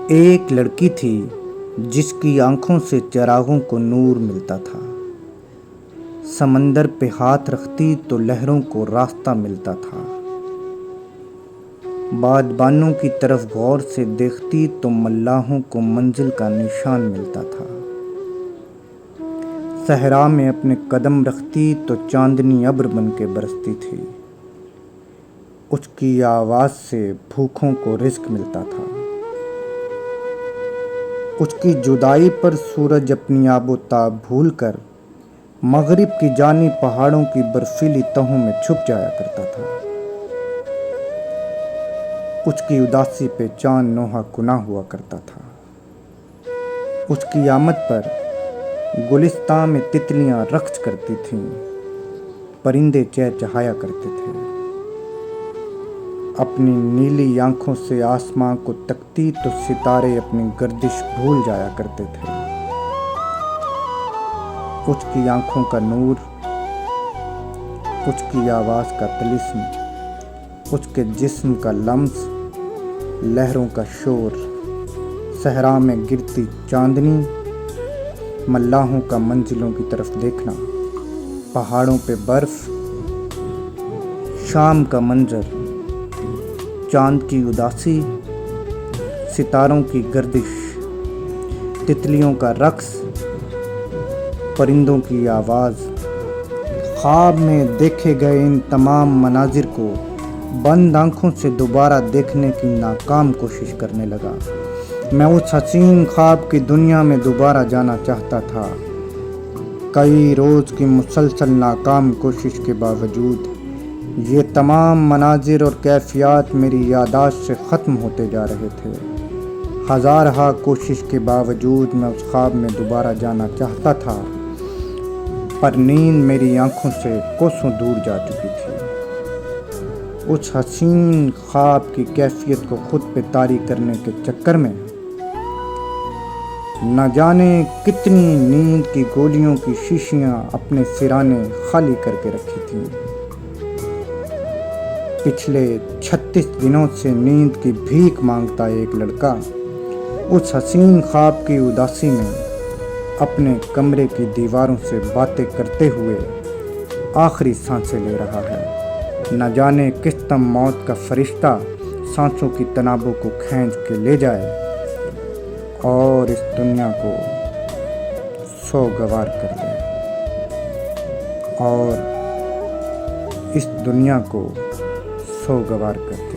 ایک لڑکی تھی جس کی آنکھوں سے چراغوں کو نور ملتا تھا۔ سمندر پہ ہاتھ رکھتی تو لہروں کو راستہ ملتا تھا۔ بادبانوں کی طرف غور سے دیکھتی تو ملاحوں کو منزل کا نشان ملتا تھا۔ صحرا میں اپنے قدم رکھتی تو چاندنی ابر بن کے برستی تھی۔ اس کی آواز سے بھوکھوں کو رزق ملتا تھا۔ اس کی جدائی پر سورج اپنی آب و تاب بھول کر مغرب کی جانب پہاڑوں کی برفیلی تہوں میں چھپ جایا کرتا تھا۔ اس کی اداسی پہ چاند نوحہ کناں ہوا کرتا تھا۔ اس کی آمد پر گلستان میں تتلیاں رقص کرتی تھیں، پرندے چہچہایا کرتے تھے۔ اپنی نیلی آنکھوں سے آسماں کو تکتی تو ستارے اپنی گردش بھول جایا کرتے تھے۔ اس کی آنکھوں کا نور، اس کی آواز کا طلسم، اس کے جسم کا لمس، لہروں کا شور، صحرا میں گرتی چاندنی، ملاحوں کا منزلوں کی طرف دیکھنا، پہاڑوں پہ برف، شام کا منظر، چاند کی اداسی، ستاروں کی گردش، تتلیوں کا رقص، پرندوں کی آواز۔ خواب میں دیکھے گئے ان تمام مناظر کو بند آنکھوں سے دوبارہ دیکھنے کی ناکام کوشش کرنے لگا۔ میں اس حسین خواب کی دنیا میں دوبارہ جانا چاہتا تھا۔ کئی روز کی مسلسل ناکام کوشش کے باوجود یہ تمام مناظر اور کیفیات میری یادداشت سے ختم ہوتے جا رہے تھے۔ ہزارہا کوشش کے باوجود میں اس خواب میں دوبارہ جانا چاہتا تھا، پر نیند میری آنکھوں سے کوسوں دور جا چکی تھی۔ اس حسین خواب کی کیفیت کو خود پہ طاری کرنے کے چکر میں نہ جانے کتنی نیند کی گولیوں کی شیشیاں اپنے سرانے خالی کر کے رکھی تھیں۔ پچھلے 36 دنوں سے نیند کی بھیک مانگتا ایک لڑکا اس حسین خواب کی اداسی میں اپنے کمرے کی دیواروں سے باتیں کرتے ہوئے آخری سانسیں لے رہا ہے۔ نہ جانے کس دم موت کا فرشتہ سانسوں کی تنابوں کو کھینچ کے لے جائے اور اس دنیا کو سوگوار کر دے، اور اس دنیا کو سوگوار کر دے۔